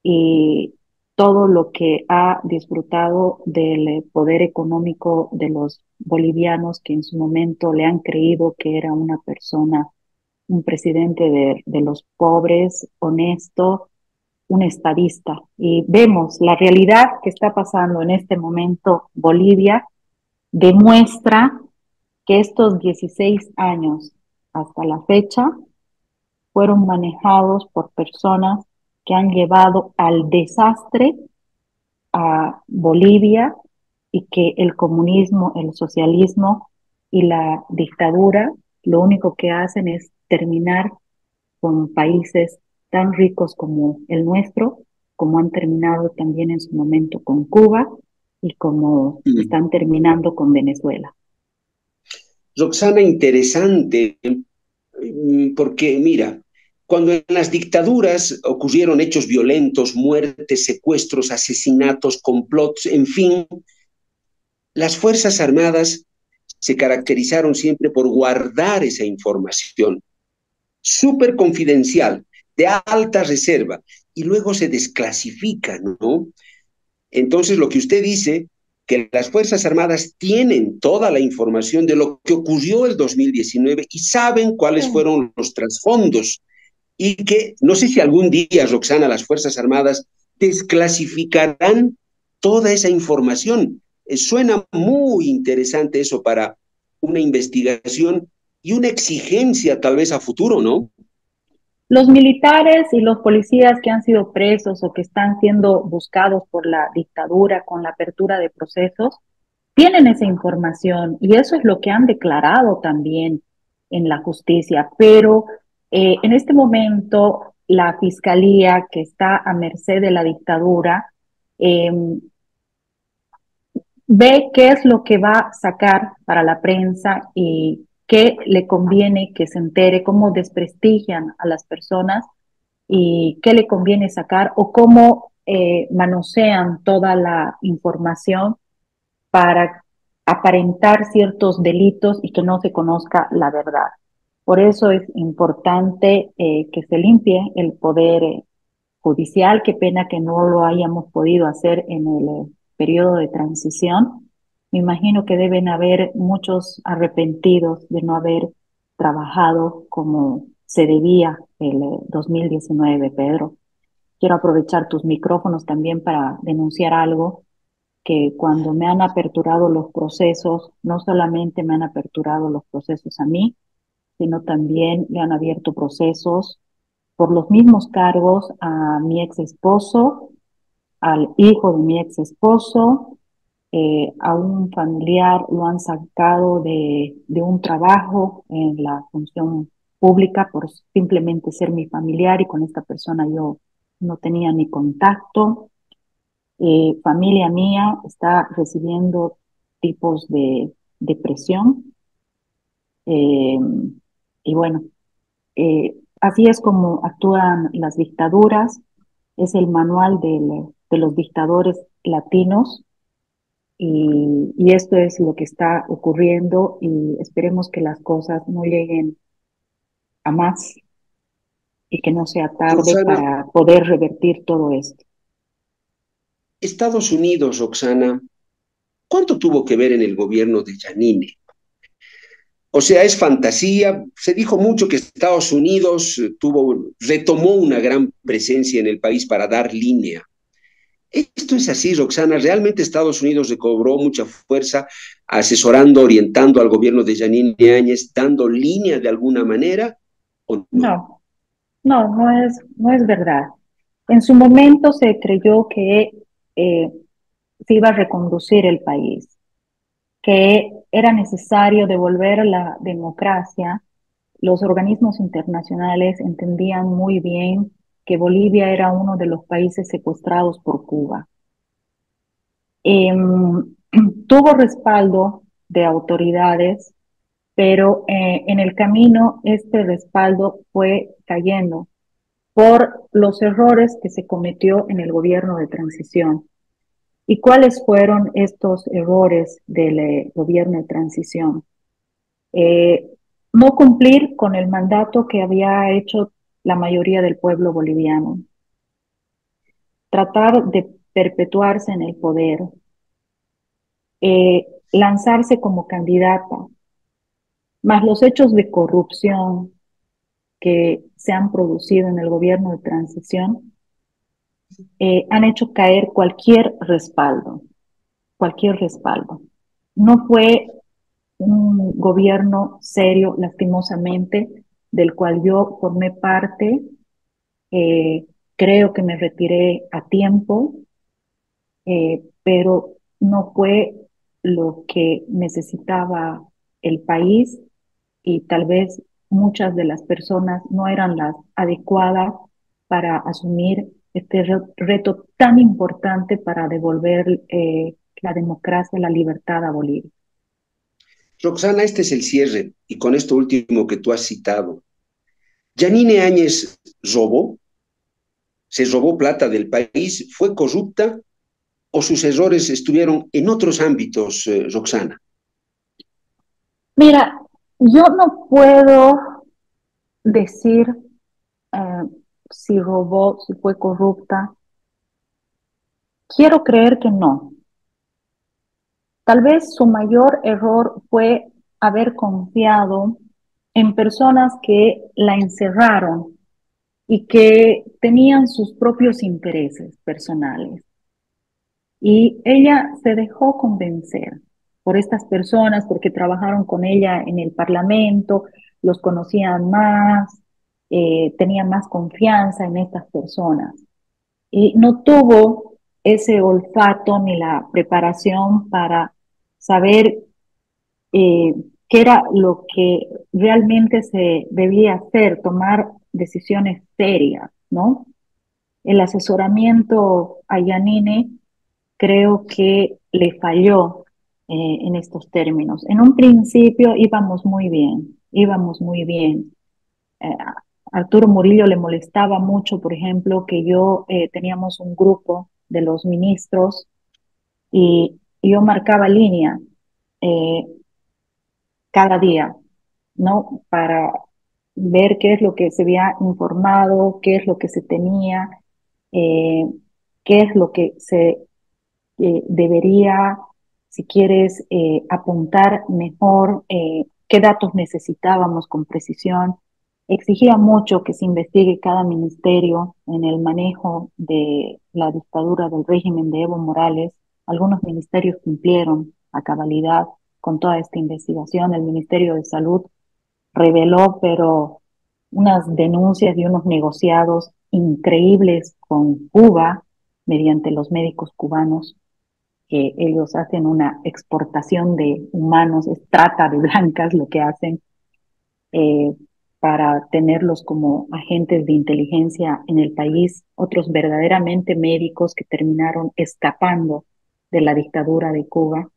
Speaker 2: y todo lo que ha disfrutado del poder económico de los bolivianos que en su momento le han creído que era una persona, un presidente de los pobres, honesto, un estadista. Y vemos la realidad que está pasando en este momento. Bolivia demuestra que estos 16 años hasta la fecha fueron manejados por personas que han llevado al desastre a Bolivia y que el comunismo, el socialismo y la dictadura lo único que hacen es terminar con países tan ricos como el nuestro, como han terminado también en su momento con Cuba y como
Speaker 1: Mm.
Speaker 2: están terminando con Venezuela.
Speaker 1: Roxana, interesante, porque mira, cuando en las dictaduras ocurrieron hechos violentos, muertes, secuestros, asesinatos, complots, en fin, las Fuerzas Armadas se caracterizaron siempre por guardar esa información súper confidencial, de alta reserva, y luego se desclasifica, ¿no? Entonces, lo que usted dice, que las Fuerzas Armadas tienen toda la información de lo que ocurrió el 2019 y saben cuáles
Speaker 2: Sí.
Speaker 1: fueron los trasfondos y que no sé si algún día, Roxana, las Fuerzas Armadas desclasificarán toda esa información. Suena muy interesante eso para una investigación y una exigencia tal vez a futuro, ¿no?
Speaker 2: Los militares y los policías que han sido presos o que están siendo buscados por la dictadura con la apertura de procesos tienen esa información y eso es lo que han declarado también en la justicia. Pero en este momento la fiscalía que está a merced de la dictadura eh, ve qué es lo que va a sacar para la prensa y qué le conviene que se entere, cómo desprestigian a las personas y qué le conviene sacar o cómo manosean toda la información para aparentar ciertos delitos y que no se conozca la verdad. Por eso es importante que se limpie el poder judicial. Qué pena que no lo hayamos podido hacer en el periodo de transición. Me imagino que deben haber muchos arrepentidos de no haber trabajado como se debía el 2019, Pedro. Quiero aprovechar tus micrófonos también para denunciar algo que cuando me han aperturado los procesos, no solamente me han aperturado los procesos a mí, sino también le han abierto procesos por los mismos cargos a mi ex esposo, al hijo de mi ex esposo, a un familiar lo han sacado de un trabajo en la función pública por simplemente ser mi familiar y con esta persona yo no tenía ni contacto. Familia mía está recibiendo tipos de depresión eh, y bueno, así es como actúan las dictaduras, es el manual de los dictadores latinos y esto es lo que está ocurriendo y esperemos que las cosas no lleguen a más y que no sea tarde
Speaker 1: Roxana,
Speaker 2: para poder revertir todo esto.
Speaker 1: Estados Unidos, Roxana, ¿cuánto tuvo que ver en el gobierno de Yanine? O sea, es fantasía. Se dijo mucho que Estados Unidos retomó una gran presencia en el país para dar línea. Esto es así, Roxana. ¿Realmente Estados Unidos recobró mucha fuerza asesorando, orientando al gobierno de Yanine Áñez, dando línea de alguna manera o no?
Speaker 2: No, no es verdad. En su momento se creyó que eh, se iba a reconducir el país, que era necesario devolver la democracia. Los organismos internacionales entendían muy bien que Bolivia era uno de los países secuestrados por Cuba. Tuvo respaldo de autoridades, pero en el camino este respaldo fue cayendo por los errores que se cometió en el gobierno de transición. ¿Y cuáles fueron estos errores del gobierno de transición? Eh, no cumplir con el mandato que había hecho la mayoría del pueblo boliviano, tratar de perpetuarse en el poder, lanzarse como candidata, más los hechos de corrupción que se han producido en el gobierno de transición, han hecho caer cualquier respaldo, cualquier respaldo. No fue un gobierno serio, lastimosamente, del cual yo formé parte. Eh, creo que me retiré a tiempo, pero no fue lo que necesitaba el país y tal vez muchas de las personas no eran las adecuadas para asumir este reto tan importante para devolver la democracia, la libertad a Bolivia.
Speaker 1: Roxana, este es el cierre y con esto último que tú has citado. ¿Yanine Áñez robó? ¿Se robó plata del país? ¿Fue corrupta? ¿O sus errores estuvieron en otros ámbitos, Roxana?
Speaker 2: Mira, yo no puedo decir eh, si robó, si fue corrupta. Quiero creer que no. Tal vez su mayor error fue haber confiado en personas que la encerraron y que tenían sus propios intereses personales. Y ella se dejó convencer por estas personas porque trabajaron con ella en el Parlamento, los conocían más, tenían más confianza en estas personas. Y no tuvo ese olfato ni la preparación para saber eh, qué era lo que realmente se debía hacer, tomar decisiones serias, ¿no? El asesoramiento a Yanine creo que le falló en estos términos. En un principio íbamos muy bien. Arturo Murillo le molestaba mucho, por ejemplo, que yo teníamos un grupo de los ministros y yo marcaba línea eh, cada día, ¿no? Para ver qué es lo que se había informado, qué es lo que se tenía, eh, qué es lo que se debería, si quieres, apuntar mejor qué datos necesitábamos con precisión. Exigía mucho que se investigue cada ministerio en el manejo de la dictadura del régimen de Evo Morales. Algunos ministerios cumplieron a cabalidad con toda esta investigación. El Ministerio de Salud reveló, pero unas denuncias y unos negociados increíbles con Cuba mediante los médicos cubanos, que ellos hacen una exportación de humanos, es trata de blancas lo que hacen eh, para tenerlos como agentes de inteligencia en el país, otros verdaderamente médicos que terminaron escapando de la dictadura de Cuba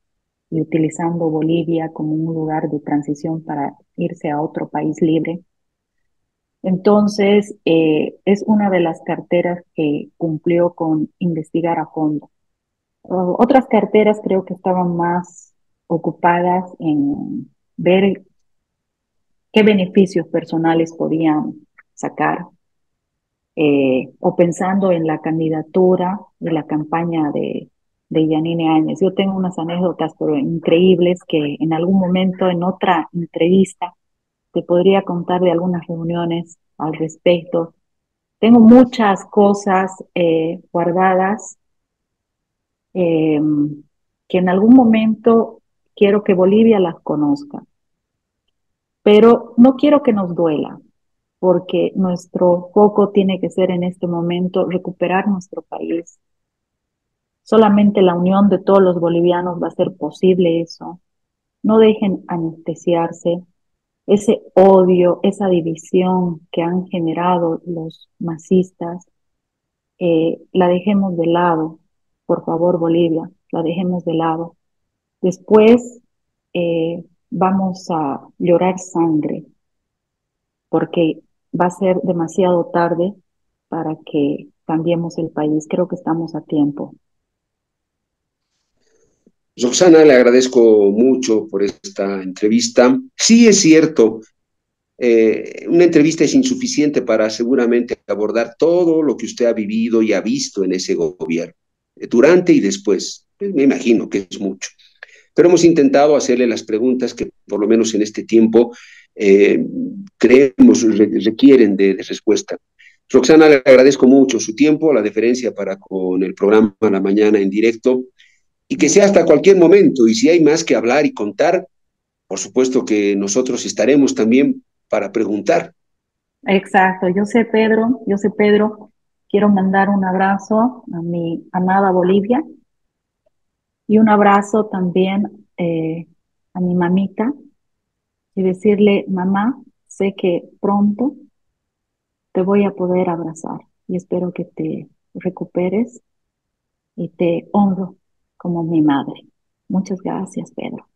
Speaker 2: y utilizando Bolivia como un lugar de transición para irse a otro país libre. Entonces, es una de las carteras que cumplió con investigar a fondo. Otras carteras creo que estaban más ocupadas en ver qué beneficios personales podían sacar o pensando en la candidatura de la campaña de Yanine Áñez. Yo tengo unas anécdotas pero increíbles que en algún momento en otra entrevista te podría contar de algunas reuniones al respecto. Tengo muchas cosas guardadas eh, que en algún momento quiero que Bolivia las conozca, pero no quiero que nos duela, porque nuestro foco tiene que ser en este momento recuperar nuestro país. Solamente la unión de todos los bolivianos va a ser posible eso. No dejen anestesiarse. Ese odio, esa división que han generado los masistas, la dejemos de lado. Por favor, Bolivia, la dejemos de lado. Después vamos a llorar sangre, porque va a ser demasiado tarde para que cambiemos el país. Creo que estamos a tiempo.
Speaker 1: Roxana, le agradezco mucho por esta entrevista. Sí es cierto, una entrevista es insuficiente para seguramente abordar todo lo que usted ha vivido y ha visto en ese gobierno, durante y después. Pues me imagino que es mucho. Pero hemos intentado hacerle las preguntas que por lo menos en este tiempo eh, creemos requieren de respuesta. Roxana, le agradezco mucho su tiempo, la deferencia para con el programa La Mañana en directo y que sea hasta cualquier momento. Y si hay más que hablar y contar, por supuesto que nosotros estaremos también para preguntar.
Speaker 2: Exacto, yo sé Pedro, quiero mandar un abrazo a mi amada Bolivia y un abrazo también a mi mamita y decirle, mamá, sé que pronto te voy a poder abrazar y espero que te recuperes y te honro como mi madre. Muchas gracias, Pedro.